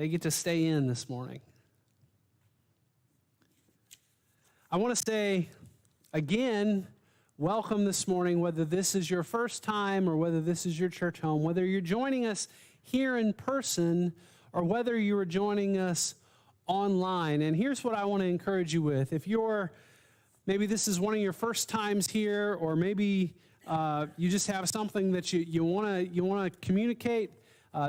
They get to stay in this morning. I want to say again, welcome this morning, whether this is your first time or whether this is your church home, whether you're joining us here in person or whether you are joining us online. And here's what I want to encourage you with. If maybe this is one of your first times here, or maybe you just have something that you want to communicate,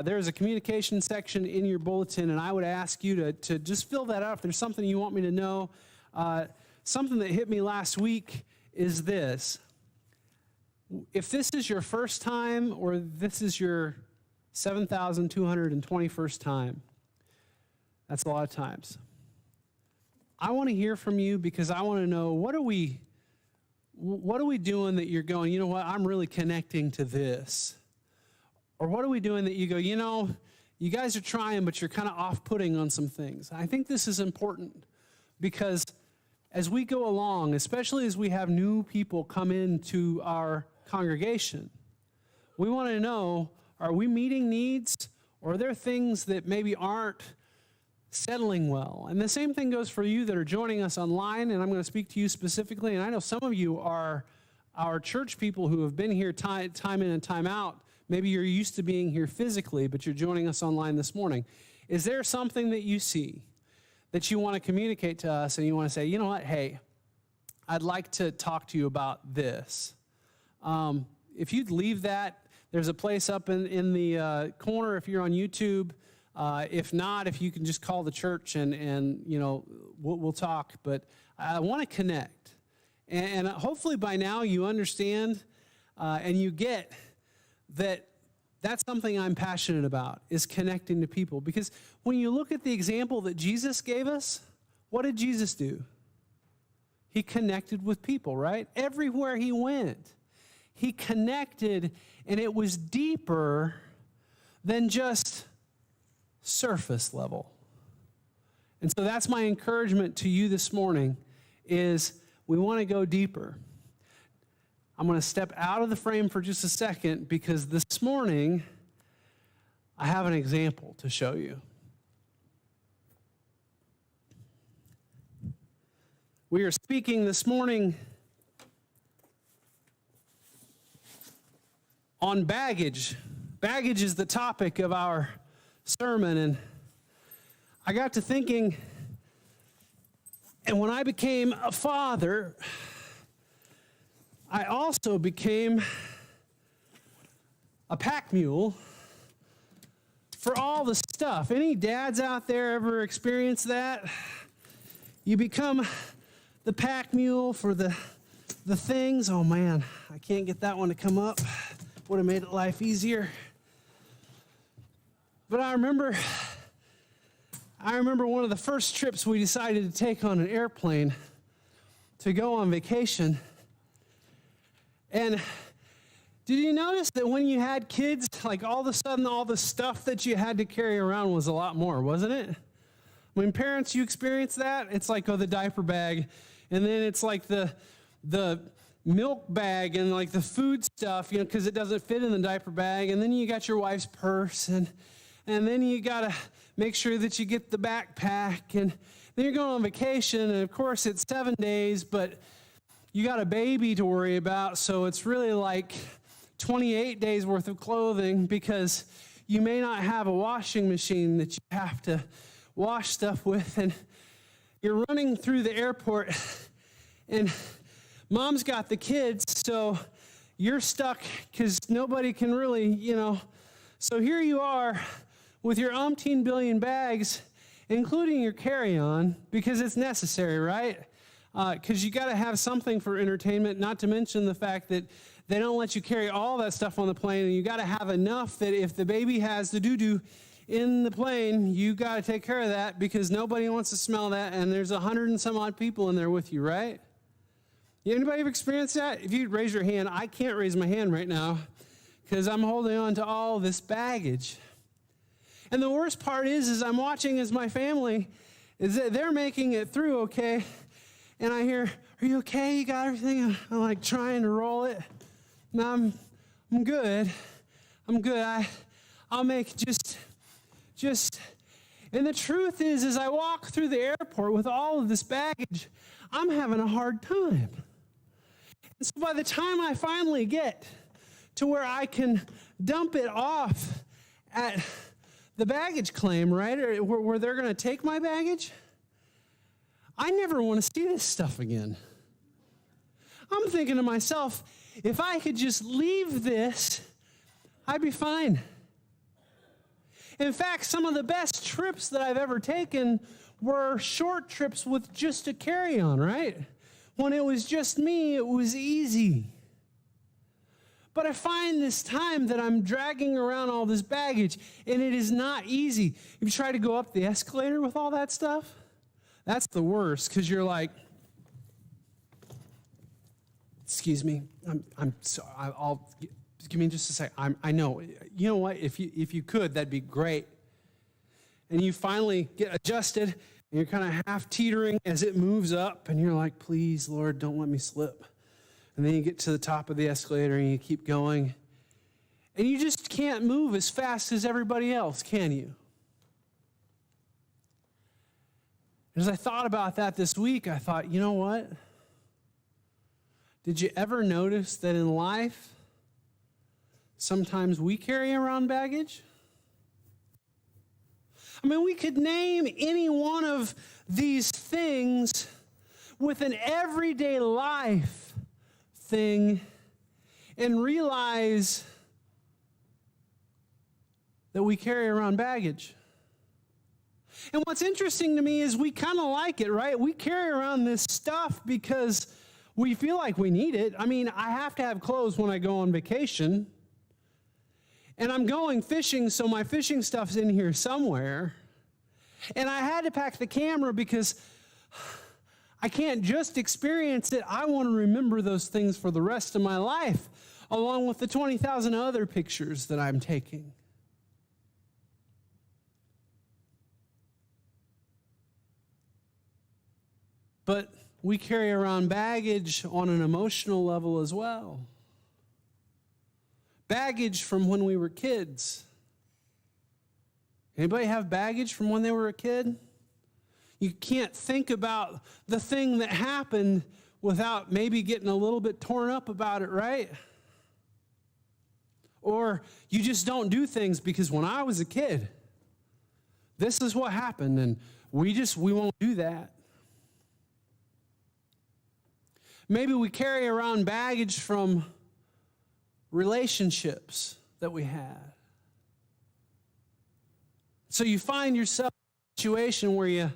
there's a communication section in your bulletin, and I would ask you to just fill that out if there's something you want me to know. Something that hit me last week is this. If this is your first time or this is your 7,221st time, that's a lot of times. I want to hear from you because I want to know, what are we doing that you're going, you know what, I'm really connecting to this? Or what are we doing that you go, you know, you guys are trying, but you're kind of off-putting on some things. I think this is important because as we go along, especially as we have new people come into our congregation, we want to know, are we meeting needs, or are there things that maybe aren't settling well? And the same thing goes for you that are joining us online, and I'm going to speak to you specifically, and I know some of you are our church people who have been here time in and time out. Maybe you're used to being here physically, but you're joining us online this morning. Is there something that you see that you want to communicate to us and you want to say, you know what, hey, I'd like to talk to you about this? If you'd leave that, there's a place up in the corner if you're on YouTube. If not, if you can just call the church and you know, we'll talk. But I want to connect. And hopefully by now you understand and you get that that's something I'm passionate about, is connecting to people. Because when you look at the example that Jesus gave us, what did Jesus do? He connected with people, right? Everywhere he went, he connected, and it was deeper than just surface level. And so that's my encouragement to you this morning, is we want to go deeper. I'm going to step out of the frame for just a second because this morning I have an example to show you. We are speaking this morning on baggage. Baggage is the topic of our sermon, and I got to thinking, and when I became a father, I also became a pack mule for all the stuff. Any dads out there ever experience that? You become the pack mule for the things. Oh man, I can't get that one to come up. Would have made life easier. But I remember one of the first trips we decided to take on an airplane to go on vacation. And did you notice that when you had kids, like all of a sudden all the stuff that you had to carry around was a lot more, wasn't it? When parents, you experience that, it's like, oh, the diaper bag, and then it's like the milk bag and like the food stuff, you know, because it doesn't fit in the diaper bag, and then you got your wife's purse, and then you got to make sure that you get the backpack, and then you're going on vacation, and of course it's 7 days, but you got a baby to worry about, so it's really like 28 days worth of clothing because you may not have a washing machine that you have to wash stuff with, and you're running through the airport, and mom's got the kids, so you're stuck because nobody can really, you know. So here you are with your umpteen billion bags, including your carry-on, because it's necessary, right? Because you got to have something for entertainment, not to mention the fact that they don't let you carry all that stuff on the plane, and you got to have enough that if the baby has the doo-doo in the plane, you got to take care of that because nobody wants to smell that, and there's 100 and some odd people in there with you, right? Anybody ever experienced that? If you raise your hand, I can't raise my hand right now because I'm holding on to all this baggage. And the worst part is I'm watching as my family, is that they're making it through okay, and I hear, are you okay? You got everything? I'm like trying to roll it. No, I'm good. I'm good. I'll make just, And the truth is, as I walk through the airport with all of this baggage, I'm having a hard time. And so by the time I finally get to where I can dump it off at the baggage claim, right, or where they're going to take my baggage, I never want to see this stuff again. I'm thinking to myself, if I could just leave this, I'd be fine. In fact, some of the best trips that I've ever taken were short trips with just a carry-on, right? When it was just me, it was easy. But I find this time that I'm dragging around all this baggage, and it is not easy. If you try to go up the escalator with all that stuff, that's the worst, because you're like, excuse me, I'm sorry, I'll give me just a sec. I know. You know what? If you could, that'd be great. And you finally get adjusted, and you're kind of half teetering as it moves up, and you're like, please, Lord, don't let me slip. And then you get to the top of the escalator, and you keep going. And you just can't move as fast as everybody else, can you? As I thought about that this week, I thought, you know what? Did you ever notice that in life, sometimes we carry around baggage? I mean, we could name any one of these things with an everyday life thing and realize that we carry around baggage. And what's interesting to me is we kind of like it, right? We carry around this stuff because we feel like we need it. I mean, I have to have clothes when I go on vacation. And I'm going fishing, so my fishing stuff's in here somewhere. And I had to pack the camera because I can't just experience it. I want to remember those things for the rest of my life, along with the 20,000 other pictures that I'm taking. But we carry around baggage on an emotional level as well. Baggage from when we were kids. Anybody have baggage from when they were a kid? You can't think about the thing that happened without maybe getting a little bit torn up about it, right? Or you just don't do things because when I was a kid, this is what happened, and we won't do that. Maybe we carry around baggage from relationships that we had. So you find yourself in a situation where you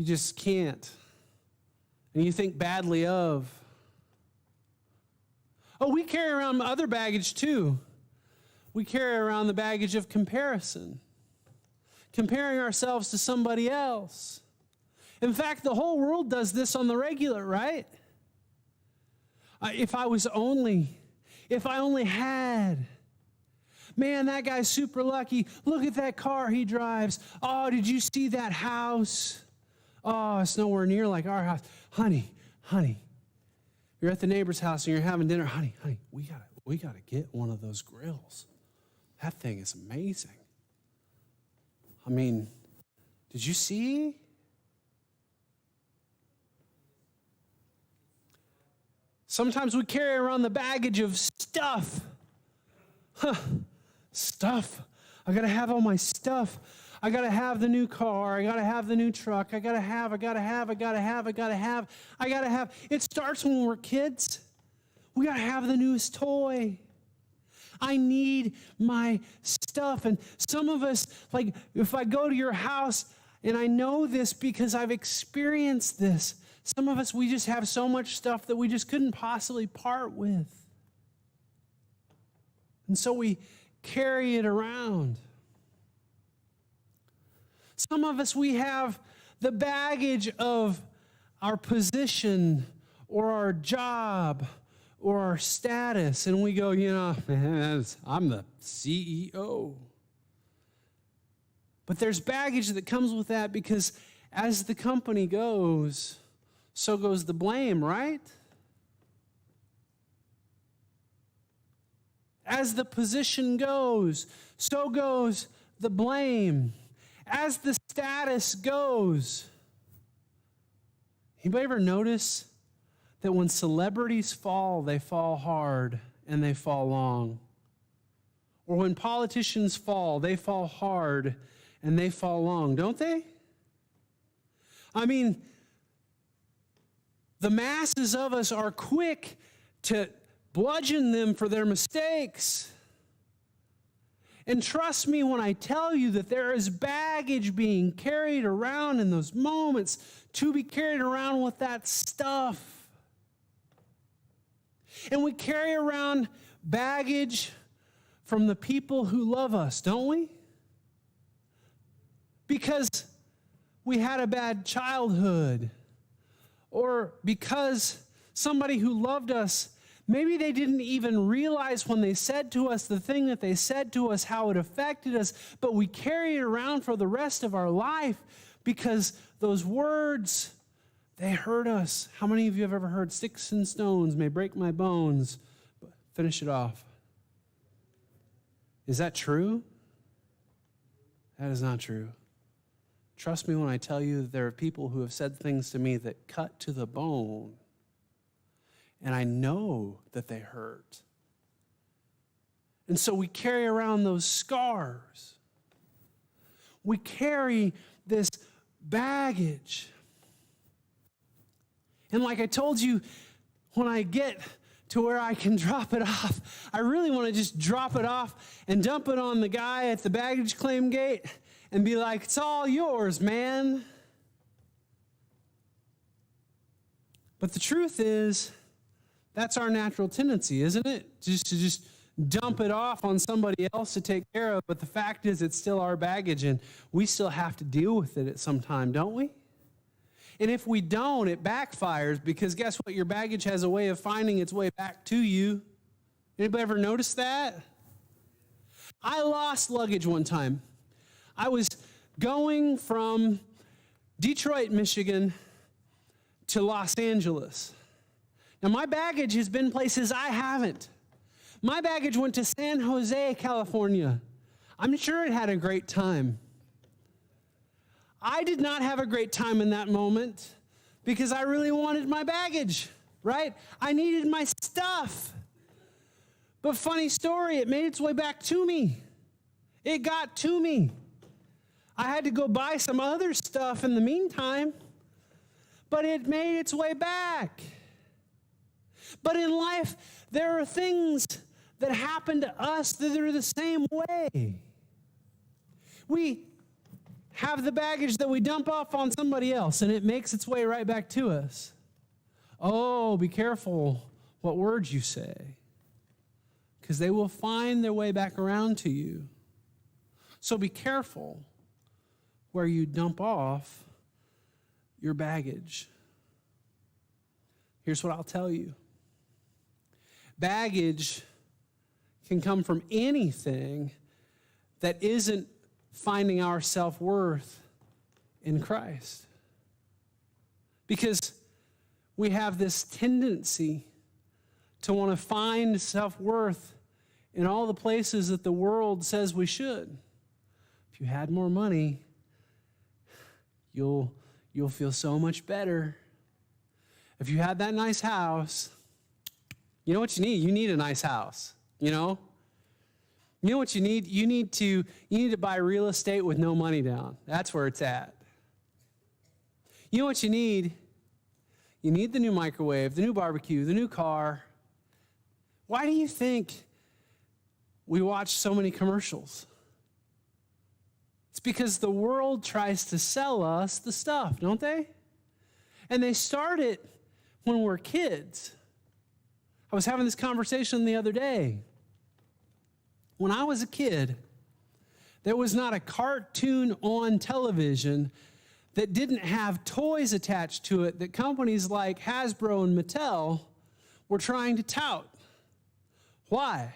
just can't. And you think badly of. Oh, we carry around other baggage too. We carry around the baggage of comparison. Comparing ourselves to somebody else. In fact, the whole world does this on the regular, right? If I only had, man, that guy's super lucky. Look at that car he drives. Oh, did you see that house? Oh, it's nowhere near like our house. Honey, you're at the neighbor's house and you're having dinner. Honey, we gotta get one of those grills. That thing is amazing. I mean, did you see? Sometimes we carry around the baggage of stuff. Stuff. I got to have all my stuff. I got to have the new car. I got to have the new truck. I got to have. It starts when we're kids. We got to have the newest toy. I need my stuff. And some of us, like, if I go to your house, and I know this because I've experienced this, some of us, we just have so much stuff that we just couldn't possibly part with. And so we carry it around. Some of us, we have the baggage of our position or our job or our status, and we go, man, I'm the CEO. But there's baggage that comes with that because as the company goes, so goes the blame, right? As the position goes, so goes the blame. as the status goes. Anybody ever notice that when celebrities fall, they fall hard and they fall long? Or when politicians fall, they fall hard and they fall long, don't they? I mean, the masses of us are quick to bludgeon them for their mistakes. And trust me when I tell you that there is baggage being carried around in those moments to be carried around with that stuff. And we carry around baggage from the people who love us, don't we? Because we had a bad childhood, or because somebody who loved us, maybe they didn't even realize when they said to us the thing that they said to us, how it affected us, but we carry it around for the rest of our life because those words, they hurt us. How many of you have ever heard sticks and stones may break my bones? But finish it off. Is that true? That is not true. Trust me when I tell you that there are people who have said things to me that cut to the bone. And I know that they hurt. And so we carry around those scars. We carry this baggage. And like I told you, when I get to where I can drop it off, I really want to just drop it off and dump it on the guy at the baggage claim gate and be like, it's all yours, man. But the truth is, that's our natural tendency, isn't it? Just dump it off on somebody else to take care of. But the fact is, it's still our baggage, and we still have to deal with it at some time, don't we? And if we don't, it backfires, because guess what? Your baggage has a way of finding its way back to you. Anybody ever notice that? I lost luggage one time. I was going from Detroit, Michigan to Los Angeles. Now, my baggage has been places I haven't. My baggage went to San Jose, California. I'm sure it had a great time. I did not have a great time in that moment because I really wanted my baggage, right? I needed my stuff. But funny story, it made its way back to me. It got to me. I had to go buy some other stuff in the meantime, but it made its way back. But in life, there are things that happen to us that are the same way. We have the baggage that we dump off on somebody else, and it makes its way right back to us. Oh, be careful what words you say, because they will find their way back around to you. So be careful where you dump off your baggage. Here's what I'll tell you. Baggage can come from anything that isn't finding our self-worth in Christ. Because we have this tendency to want to find self-worth in all the places that the world says we should. If you had more money, you'll feel so much better. If you had that nice house, you know what you need? You need a nice house, you know? You know what you need? You need to buy real estate with no money down. That's where it's at. You know what you need? You need the new microwave, the new barbecue, the new car. Why do you think we watch so many commercials? It's because the world tries to sell us the stuff, don't they? And they start it when we're kids. I was having this conversation the other day. When I was a kid, there was not a cartoon on television that didn't have toys attached to it that companies like Hasbro and Mattel were trying to tout. Why?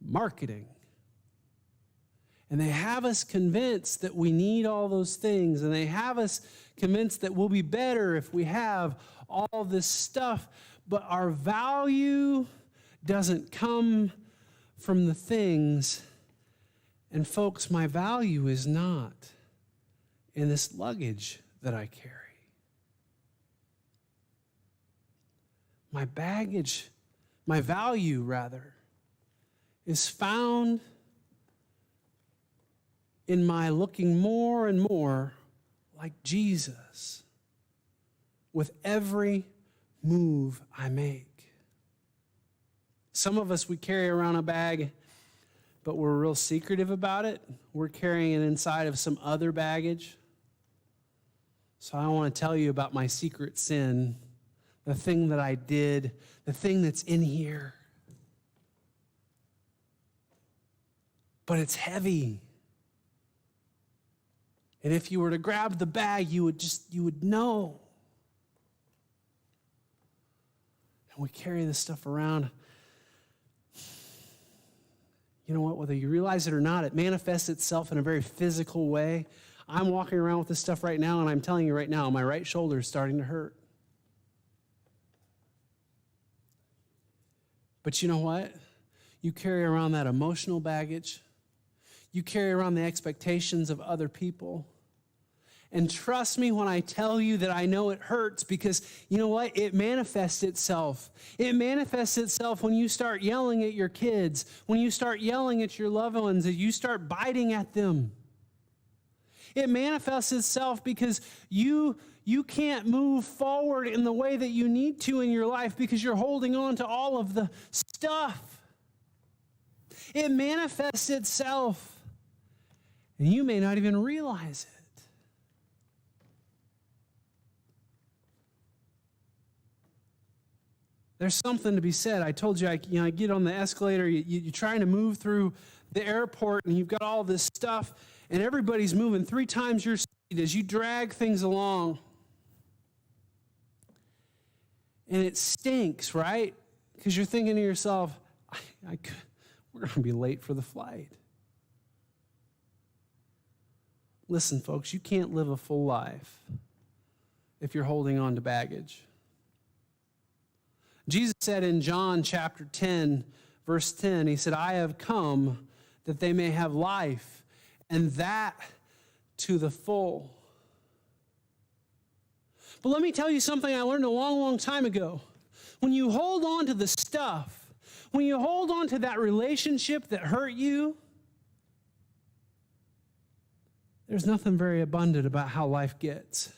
Marketing. And they have us convinced that we need all those things, and they have us convinced that we'll be better if we have all this stuff, but our value doesn't come from the things. And folks, my value is not in this luggage that I carry. My baggage, my value rather, is found in my looking more and more like Jesus with every move I make. Some of us, we carry around a bag, but we're real secretive about it. We're carrying it inside of some other baggage. So I want to tell you about my secret sin, the thing that I did, the thing that's in here. But it's heavy. And if you were to grab the bag, you would know. And we carry this stuff around. You know what? Whether you realize it or not, it manifests itself in a very physical way. I'm walking around with this stuff right now, and I'm telling you right now, my right shoulder is starting to hurt. But you know what? You carry around that emotional baggage. You carry around the expectations of other people. And trust me when I tell you that I know it hurts, because you know what? It manifests itself. It manifests itself when you start yelling at your kids, when you start yelling at your loved ones, and you start biting at them. It manifests itself because you can't move forward in the way that you need to in your life because you're holding on to all of the stuff. It manifests itself, and you may not even realize it. There's something to be said. I told you, I get on the escalator, you're trying to move through the airport, and you've got all this stuff, and everybody's moving 3 times your speed as you drag things along. And it stinks, right? Because you're thinking to yourself, we're going to be late for the flight. Listen, folks, you can't live a full life if you're holding on to baggage. Jesus said in John chapter 10, verse 10, he said, I have come that they may have life, and that to the full. But let me tell you something I learned a long, long time ago. When you hold on to the stuff, when you hold on to that relationship that hurt you, there's nothing very abundant about how life gets.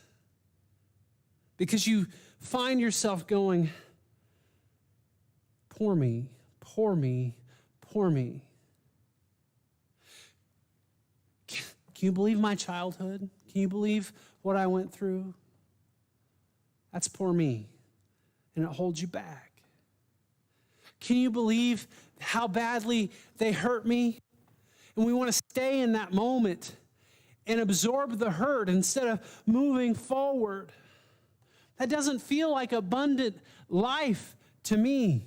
Because you find yourself going, poor me, poor me, poor me. Can you believe my childhood? Can you believe what I went through? That's poor me, and it holds you back. Can you believe how badly they hurt me? And we want to stay in that moment and absorb the hurt instead of moving forward. That doesn't feel like abundant life to me.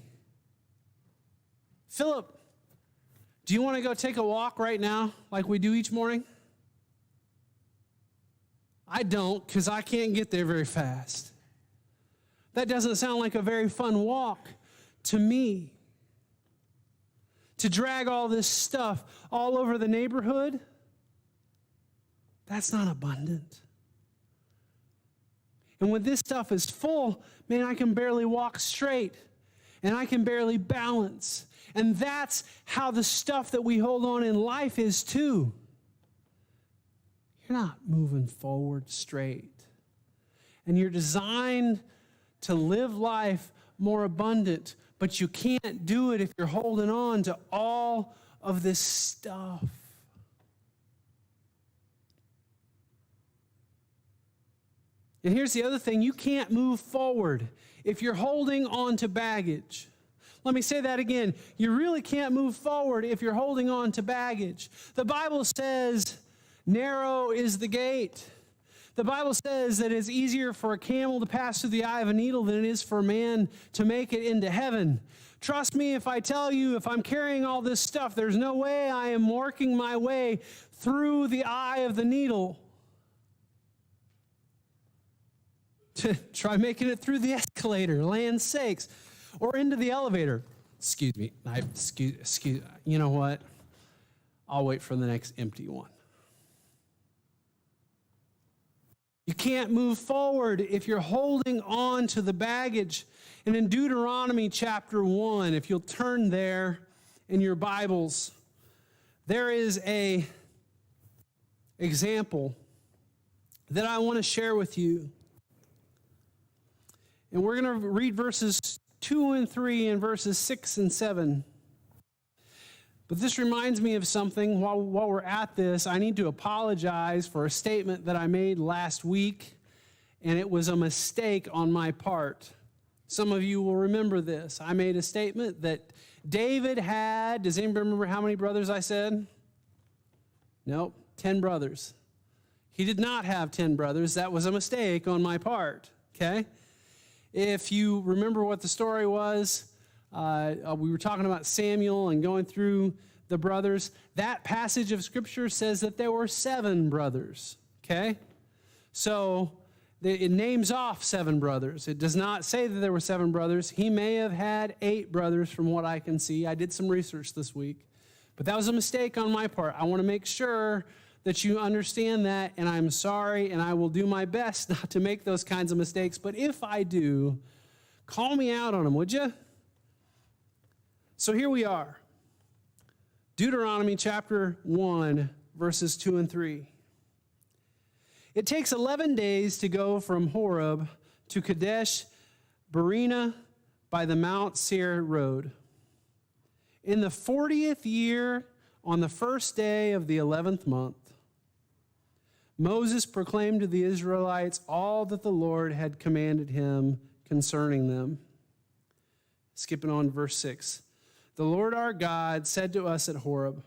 Philip, do you want to go take a walk right now like we do each morning? I don't, because I can't get there very fast. That doesn't sound like a very fun walk to me. To drag all this stuff all over the neighborhood, that's not abundant. And when this stuff is full, man, I can barely walk straight, and I can barely balance. And that's how the stuff that we hold on in life is too. You're not moving forward straight. And you're designed to live life more abundant, but you can't do it if you're holding on to all of this stuff. And here's the other thing, you can't move forward if you're holding on to baggage. Let me say that again. You really can't move forward if you're holding on to baggage. The Bible says, narrow is the gate. The Bible says that it's easier for a camel to pass through the eye of a needle than it is for a man to make it into heaven. Trust me if I tell you, if I'm carrying all this stuff, there's no way I am working my way through the eye of the needle. Try making it through the escalator, land's sakes, or into the elevator. Excuse me. You know what? I'll wait for the next empty one. can't move forward if you're holding on to the baggage. And in Deuteronomy chapter 1, if you'll turn there in your Bibles, there is a example that I want to share with you. And we're going to read verses 2 and 3 and verses 6 and 7. But this reminds me of something. While we're at this, I need to apologize for a statement that I made last week, and it was a mistake on my part. Some of you will remember this. I made a statement that David had, does anybody remember how many brothers I said? Nope, 10 brothers. He did not have 10 brothers. That was a mistake on my part, okay? If you remember what the story was, we were talking about Samuel and going through the brothers. That passage of Scripture says that there were 7 brothers, okay? So it names off 7 brothers. It does not say that there were 7 brothers. He may have had 8 brothers from what I can see. I did some research this week. But that was a mistake on my part. I want to make sure that you understand that, and I'm sorry, and I will do my best not to make those kinds of mistakes. But if I do, call me out on them, would you? So here we are. Deuteronomy chapter 1, verses 2 and 3. It takes 11 days to go from Horeb to Kadesh Barnea by the Mount Seir road. In the 40th year, on the first day of the 11th month, Moses proclaimed to the Israelites all that the Lord had commanded him concerning them. Skipping on to verse 6. The Lord our God said to us at Horeb,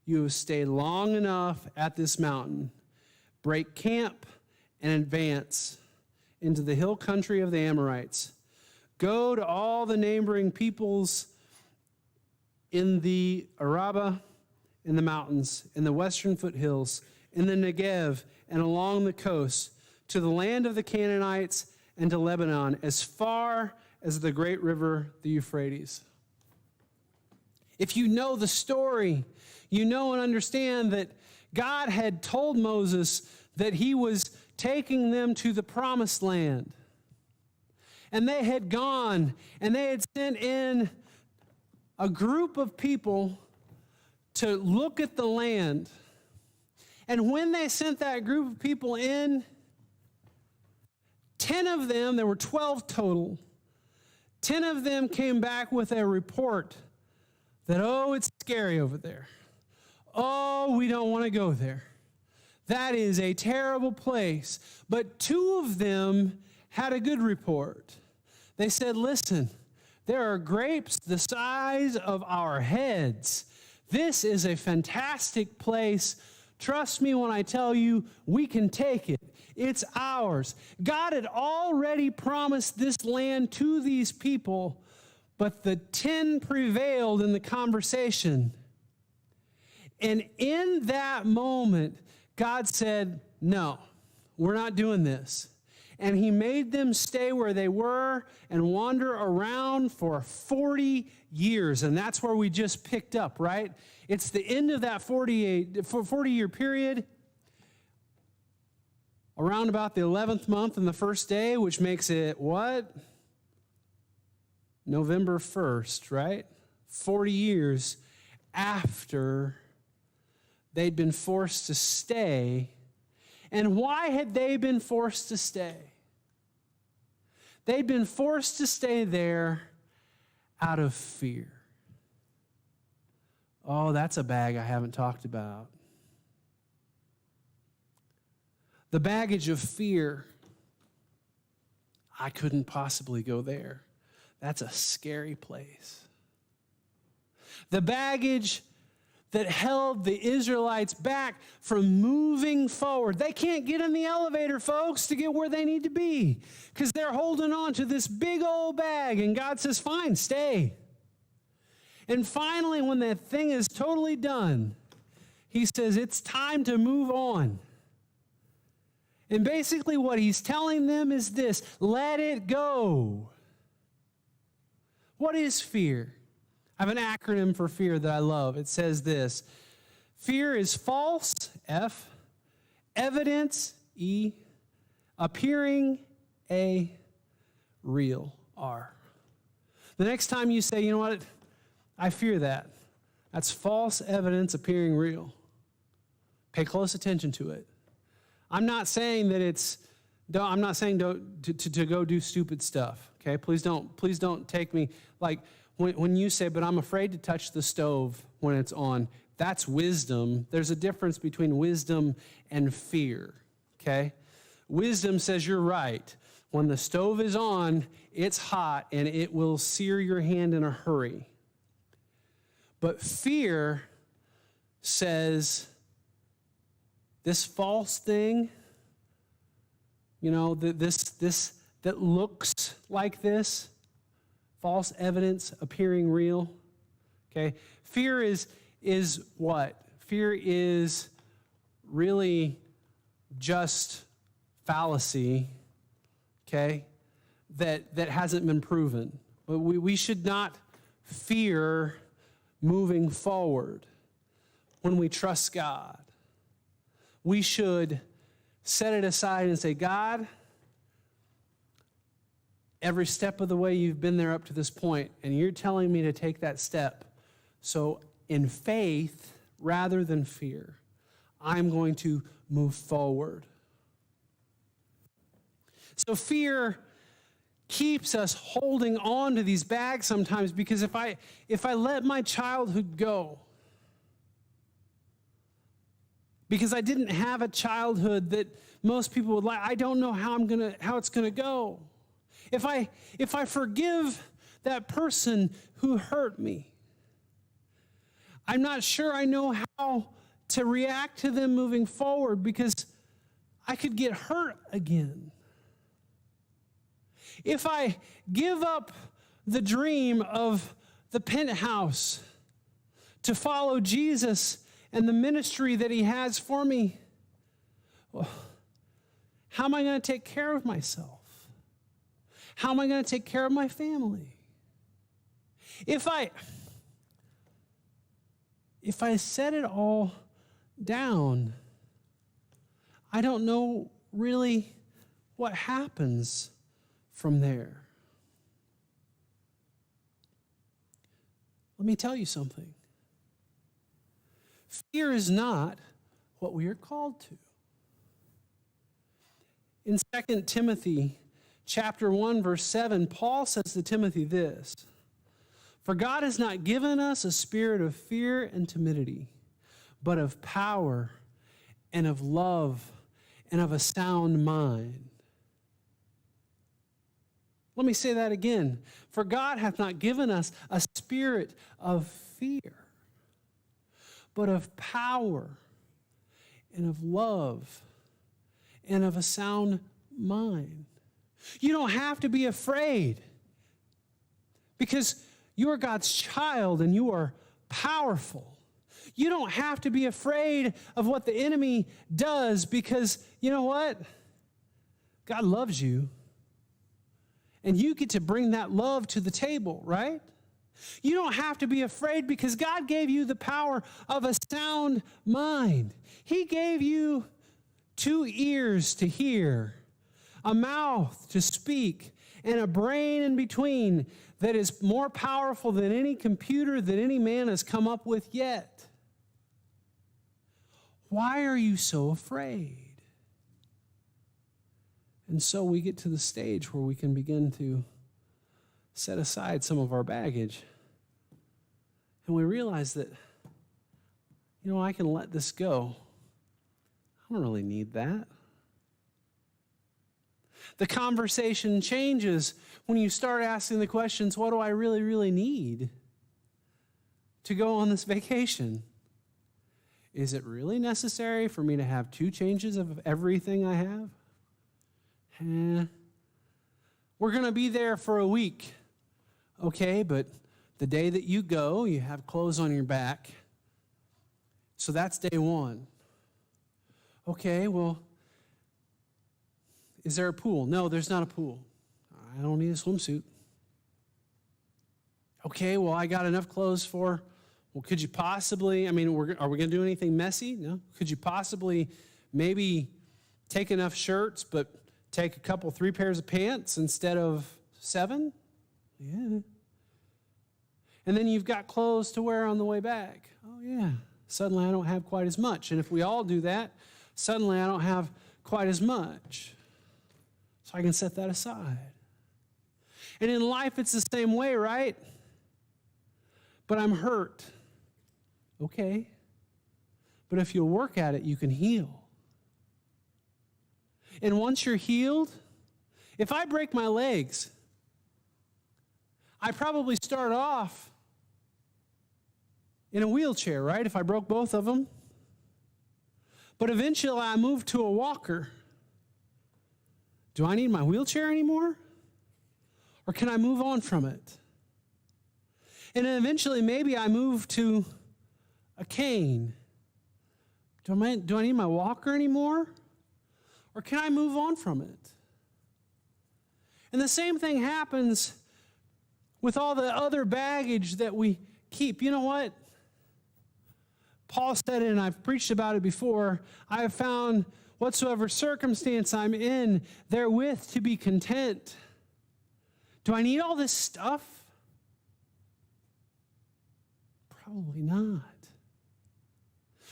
"You have stayed long enough at this mountain. Break camp and advance into the hill country of the Amorites. Go to all the neighboring peoples in the Arabah, in the mountains, in the western foothills, in the Negev, and along the coast, to the land of the Canaanites and to Lebanon, as far as the great river, the Euphrates." If you know the story, you know and understand that God had told Moses that he was taking them to the promised land. And they had gone, and they had sent in a group of people to look at the land. And when they sent that group of people in, 10 of them, there were 12 total, 10 of them came back with a report that, oh, it's scary over there. Oh, we don't want to go there. That is a terrible place. But 2 of them had a good report. They said, listen, there are grapes the size of our heads. This is a fantastic place. Trust me when I tell you, we can take it. It's ours. God had already promised this land to these people, but the 10 prevailed in the conversation. And in that moment, God said, no, we're not doing this. And he made them stay where they were and wander around for 40 years. And that's where we just picked up, right? It's the end of that 40-year period, around about the 11th month and the first day, which makes it what? November 1st, right? 40 years after they'd been forced to stay. And why had they been forced to stay? They'd been forced to stay there out of fear. Oh, that's a bag I haven't talked about. The baggage of fear. I couldn't possibly go there. That's a scary place. The baggage that held the Israelites back from moving forward. They can't get in the elevator, folks, to get where they need to be because they're holding on to this big old bag, and God says, fine, stay. And finally, when that thing is totally done, he says, it's time to move on. And basically what he's telling them is this: let it go. What is fear? I have an acronym for fear that I love. It says this: fear is false, F, evidence, E, appearing a real R. The next time you say, you know what, I fear that. That's false evidence appearing real. Pay close attention to it. I'm not saying that I'm not saying to go do stupid stuff. Okay, please don't take me like when you say, but I'm afraid to touch the stove when it's on. That's wisdom. There's a difference between wisdom and fear. Okay, wisdom says you're right. When the stove is on, it's hot and it will sear your hand in a hurry. But fear says this false thing, this that looks like this, false evidence appearing real. Okay? Fear is what? Fear is really just fallacy, okay, that hasn't been proven. But we should not fear moving forward when we trust God. We should set it aside and say, God, every step of the way you've been there up to this point, and you're telling me to take that step. So in faith, rather than fear, I'm going to move forward. So fear keeps us holding on to these bags sometimes, because if I let my childhood go, because I didn't have a childhood that most people would like, I don't know how it's gonna go. If I forgive that person who hurt me, I'm not sure I know how to react to them moving forward, because I could get hurt again. If I give up the dream of the penthouse to follow Jesus and the ministry that he has for me, how am I going to take care of myself? How am I going to take care of my family? If I set it all down, I don't know really what happens from there. Let me tell you something. Fear is not what we are called to. In 2 Timothy chapter 1, verse 7, Paul says to Timothy this: "For God has not given us a spirit of fear and timidity, but of power and of love and of a sound mind." Let me say that again. For God hath not given us a spirit of fear, but of power and of love and of a sound mind. You don't have to be afraid, because you are God's child and you are powerful. You don't have to be afraid of what the enemy does, because you know what? God loves you. And you get to bring that love to the table, right? You don't have to be afraid, because God gave you the power of a sound mind. He gave you 2 ears to hear, a mouth to speak, and a brain in between that is more powerful than any computer that any man has come up with yet. Why are you so afraid? And so we get to the stage where we can begin to set aside some of our baggage. And we realize that, I can let this go. I don't really need that. The conversation changes when you start asking the questions, what do I really, really need to go on this vacation? Is it really necessary for me to have 2 changes of everything I have? We're going to be there for a week. Okay, but the day that you go, you have clothes on your back. So that's day 1. Okay, well, is there a pool? No, there's not a pool. I don't need a swimsuit. Okay, well, I got enough clothes for, could you possibly, are we going to do anything messy? No. Could you possibly maybe take enough shirts, but take a couple, 3 pairs of pants instead of 7? Yeah. And then you've got clothes to wear on the way back. Oh, yeah. Suddenly I don't have quite as much. And if we all do that, suddenly I don't have quite as much. So I can set that aside. And in life, it's the same way, right? But I'm hurt. Okay. But if you'll work at it, you can heal. And once you're healed, if I break my legs, I probably start off in a wheelchair, right? If I broke both of them. But eventually I move to a walker. Do I need my wheelchair anymore? Or can I move on from it? And then eventually maybe I move to a cane. Do I need my walker anymore? Or can I move on from it? And the same thing happens with all the other baggage that we keep. You know what? Paul said it, and I've preached about it before, I have found whatsoever circumstance I'm in, therewith to be content. Do I need all this stuff? Probably not.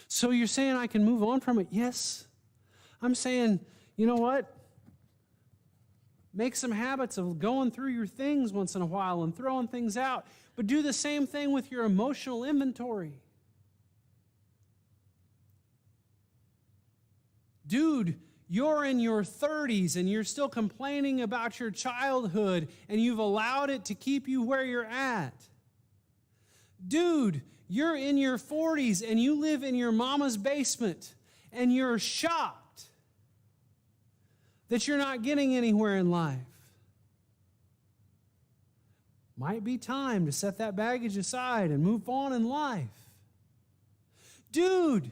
So you're saying I can move on from it? Yes. I'm saying, you know what? Make some habits of going through your things once in a while and throwing things out. But do the same thing with your emotional inventory. Dude, you're in your 30s and you're still complaining about your childhood and you've allowed it to keep you where you're at. Dude, you're in your 40s and you live in your mama's basement and you're shocked that you're not getting anywhere in life. Might be time to set that baggage aside and move on in life. Dude,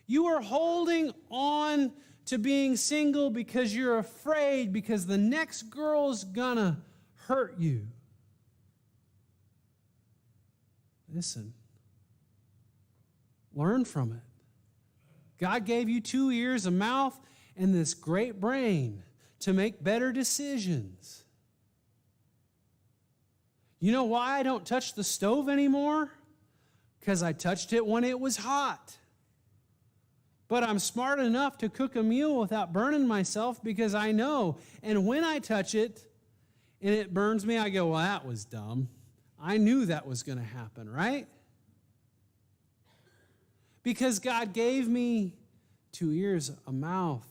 you are holding on to being single because you're afraid because the next girl's gonna hurt you. Listen, learn from it. God gave you 2 ears, a mouth, and this great brain to make better decisions. You know why I don't touch the stove anymore? Because I touched it when it was hot. But I'm smart enough to cook a meal without burning myself because I know. And when I touch it and it burns me, I go, well, that was dumb. I knew that was going to happen, right? Because God gave me 2 ears, a mouth,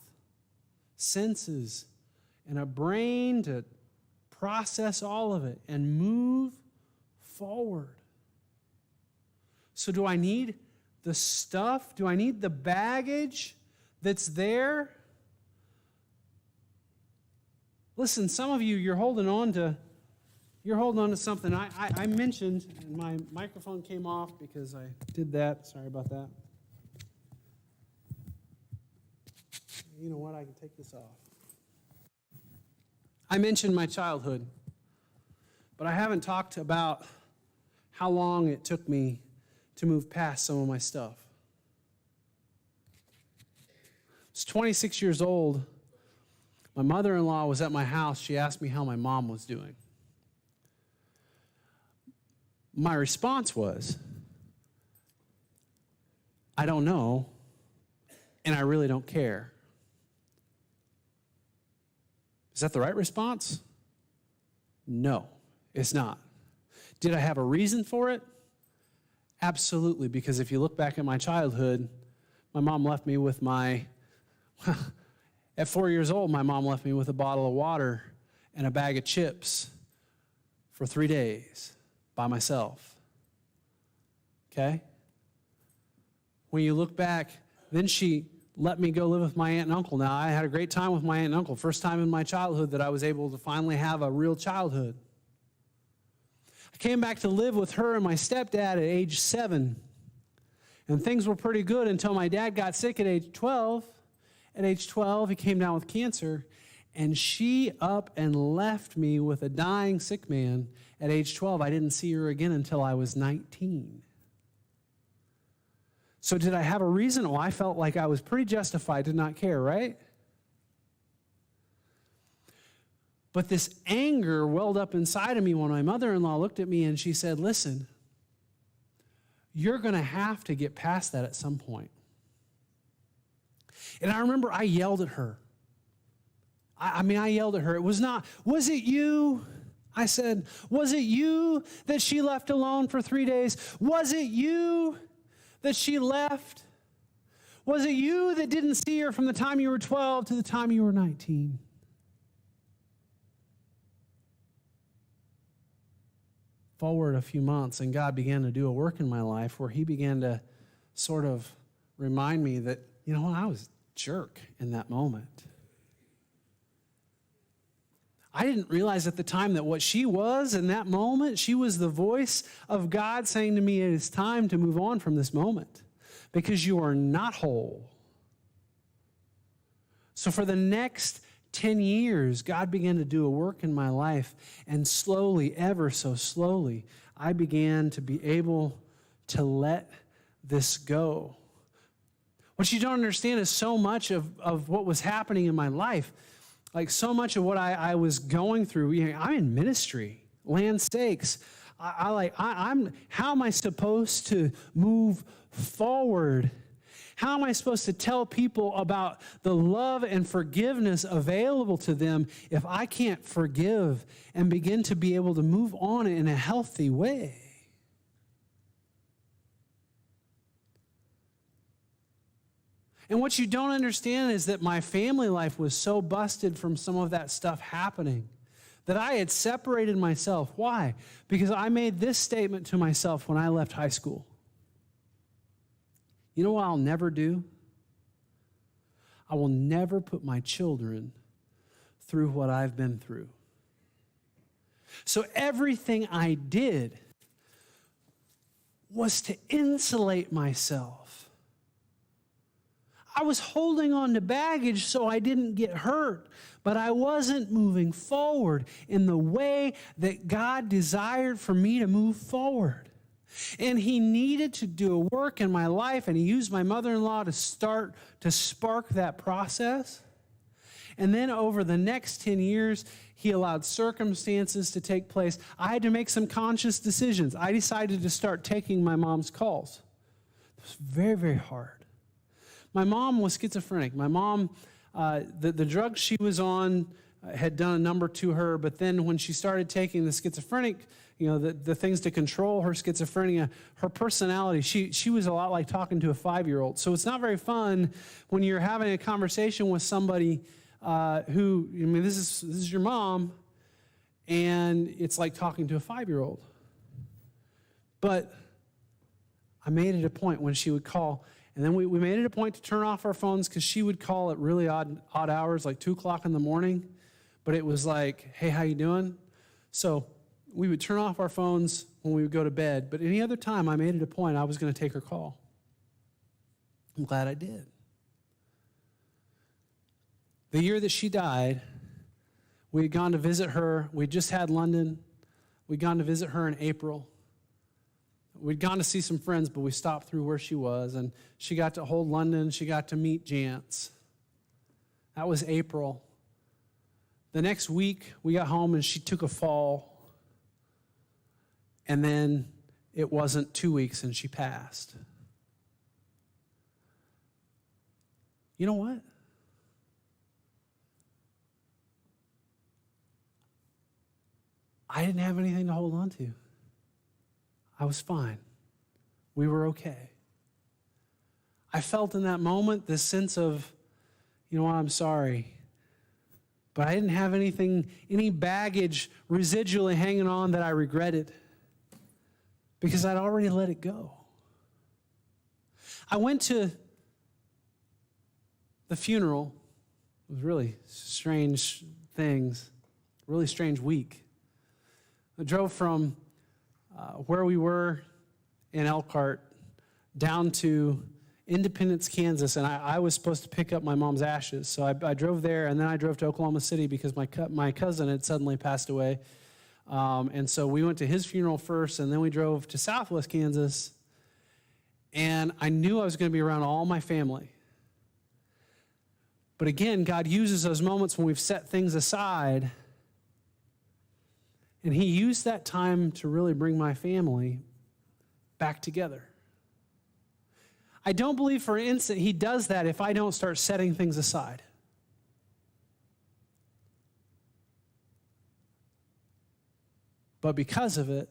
senses, and a brain to process all of it and move forward. So do I need the stuff? Do I need the baggage that's there? Listen, some of you, you're holding on to something. I mentioned, and my microphone came off because I did that. Sorry about that. You know what? I can take this off. I mentioned my childhood, but I haven't talked about how long it took me to move past some of my stuff. I was 26 years old. My mother-in-law was at my house. She asked me how my mom was doing. My response was, I don't know, and I really don't care. Is that the right response? No, it's not. Did I have a reason for it? Absolutely, because if you look back at my childhood, my mom left me with at 4 years old, my mom left me with a bottle of water and a bag of chips for 3 days by myself. Okay? When you look back, then she let me go live with my aunt and uncle. Now, I had a great time with my aunt and uncle. First time in my childhood that I was able to finally have a real childhood. I came back to live with her and my stepdad at age 7. And things were pretty good until my dad got sick at age 12. At age 12, he came down with cancer. And she up and left me with a dying sick man at age 12. I didn't see her again until I was 19. So did I have a reason? Well, I felt like I was pretty justified to not care, right? But this anger welled up inside of me when my mother-in-law looked at me and she said, listen, you're going to have to get past that at some point. And I remember I yelled at her. I yelled at her. It was not, was it you? I said, was it you that she left alone for 3 days? Was it you that she left? Was it you that didn't see her from the time you were 12 to the time you were 19? Forward a few months, and God began to do a work in my life where he began to sort of remind me that, you know, I was a jerk in that moment. I didn't realize at the time that what she was in that moment, she was the voice of God saying to me, it is time to move on from this moment because you are not whole. So for the next 10 years, God began to do a work in my life, and slowly, ever so slowly, I began to be able to let this go. What you don't understand is so much of what was happening in my life, like so much of what I was going through. You know, I'm in ministry, land stakes. I'm. How am I supposed to move forward? How am I supposed to tell people about the love and forgiveness available to them if I can't forgive and begin to be able to move on in a healthy way? And what you don't understand is that my family life was so busted from some of that stuff happening that I had separated myself. Why? Because I made this statement to myself when I left high school. You know what I'll never do? I will never put my children through what I've been through. So everything I did was to insulate myself. I was holding on to baggage so I didn't get hurt, but I wasn't moving forward in the way that God desired for me to move forward. And he needed to do a work in my life, and he used my mother-in-law to start to spark that process. And then over the next 10 years, he allowed circumstances to take place. I had to make some conscious decisions. I decided to start taking my mom's calls. It was very, very hard. My mom was schizophrenic. My mom, the drugs she was on had done a number to her, but then when she started taking the schizophrenic, you know, the things to control her schizophrenia, her personality, she was a lot like talking to a 5-year-old. So it's not very fun when you're having a conversation with somebody who, I mean, this is your mom, and it's like talking to a 5-year-old. But I made it a point when she would call, and then we made it a point to turn off our phones because she would call at really odd hours, like 2 o'clock in the morning. But it was like, hey, how you doing? So we would turn off our phones when we would go to bed. But any other time, I made it a point I was going to take her call. I'm glad I did. The year that she died, we had gone to visit her. We'd just had London. We'd gone to visit her in April. We'd gone to see some friends, but we stopped through where she was, and she got to hold London. She got to meet Jance. That was April. The next week, we got home, and she took a fall. And then it wasn't 2 weeks, and she passed. You know what? I didn't have anything to hold on to. I was fine. We were okay. I felt in that moment this sense of, you know what, I'm sorry. But I didn't have any baggage residually hanging on that I regretted because I'd already let it go. I went to the funeral. It was really strange things, really strange week. I drove from where we were in Elkhart down to Independence, Kansas, and I was supposed to pick up my mom's ashes. So I drove there, and then I drove to Oklahoma City because my cousin had suddenly passed away. And so we went to his funeral first, and then we drove to Southwest Kansas, and I knew I was going to be around all my family. But again, God uses those moments when we've set things aside And he used that time to really bring my family back together. I don't believe for an instant he does that if I don't start setting things aside. But because of it,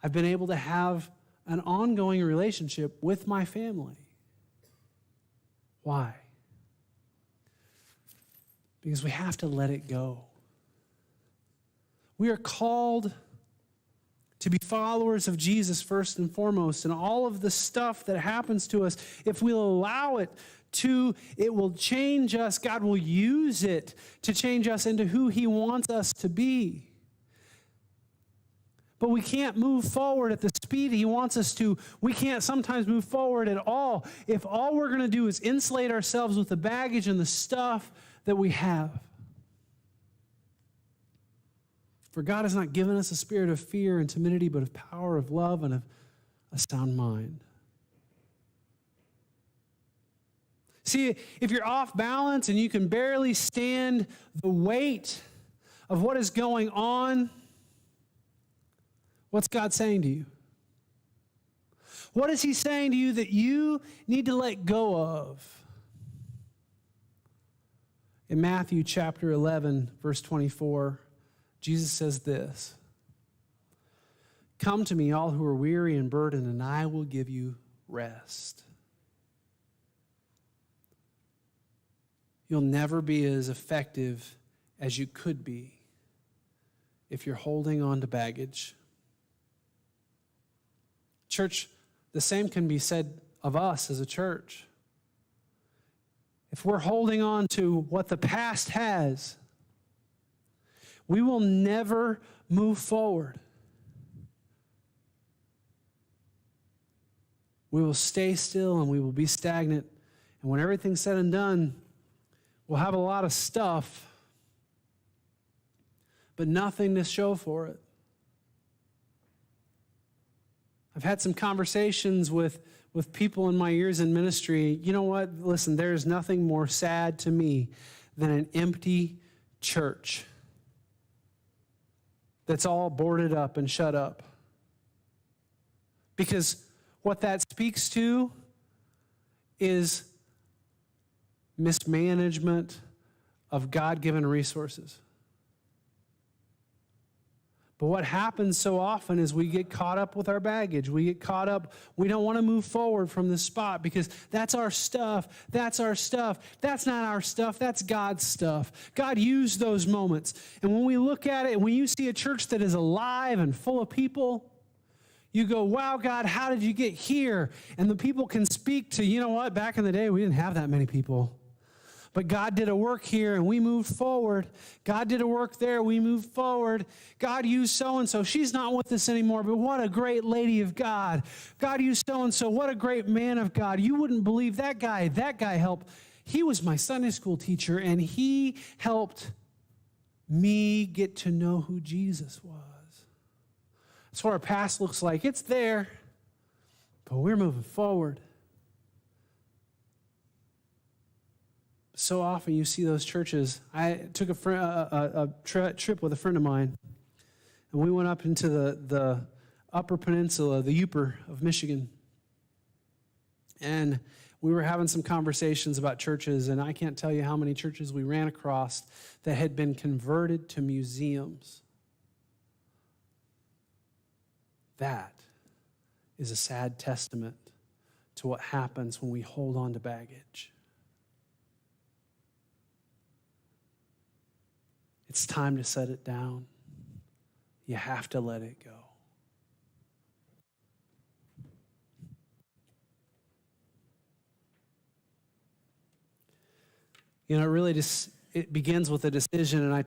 I've been able to have an ongoing relationship with my family. Why? Because we have to let it go. We are called to be followers of Jesus first and foremost, and all of the stuff that happens to us, if we'll allow it to, it will change us. God will use it to change us into who he wants us to be. But we can't move forward at the speed he wants us to. We can't sometimes move forward at all if all we're going to do is insulate ourselves with the baggage and the stuff that we have. For God has not given us a spirit of fear and timidity, but of power, of love, and of a sound mind. See, if you're off balance and you can barely stand the weight of what is going on, what's God saying to you? What is he saying to you that you need to let go of? In Matthew chapter 11, verse 24, Jesus says this, "Come to me, all who are weary and burdened, and I will give you rest." You'll never be as effective as you could be if you're holding on to baggage. Church, the same can be said of us as a church. If we're holding on to what the past has, we will never move forward. We will stay still and we will be stagnant. And when everything's said and done, we'll have a lot of stuff, but nothing to show for it. I've had some conversations with people in my years in ministry. You know what? Listen, there's nothing more sad to me than an empty church that's all boarded up and shut up. Because what that speaks to is mismanagement of God-given resources. But what happens so often is we get caught up with our baggage. We get caught up. We don't want to move forward from this spot because that's our stuff. That's our stuff. That's not our stuff. That's God's stuff. God used those moments. And when we look at it, when you see a church that is alive and full of people, you go, wow, God, how did you get here? And the people can speak to, you know what, back in the day, we didn't have that many people. But God did a work here and we moved forward. God did a work there, we moved forward. God used so-and-so. She's not with us anymore, but what a great lady of God. God used so-and-so. What a great man of God. You wouldn't believe that guy helped. He was my Sunday school teacher and he helped me get to know who Jesus was. That's what our past looks like. It's there, but we're moving forward. So often you see those churches. I took a trip with a friend of mine, and we went up into the Upper Peninsula, the Upper of Michigan. And we were having some conversations about churches, and I can't tell you how many churches we ran across that had been converted to museums. That is a sad testament to what happens when we hold on to baggage. It's time to set it down. You have to let it go. You know, it really just, it begins with a decision, and I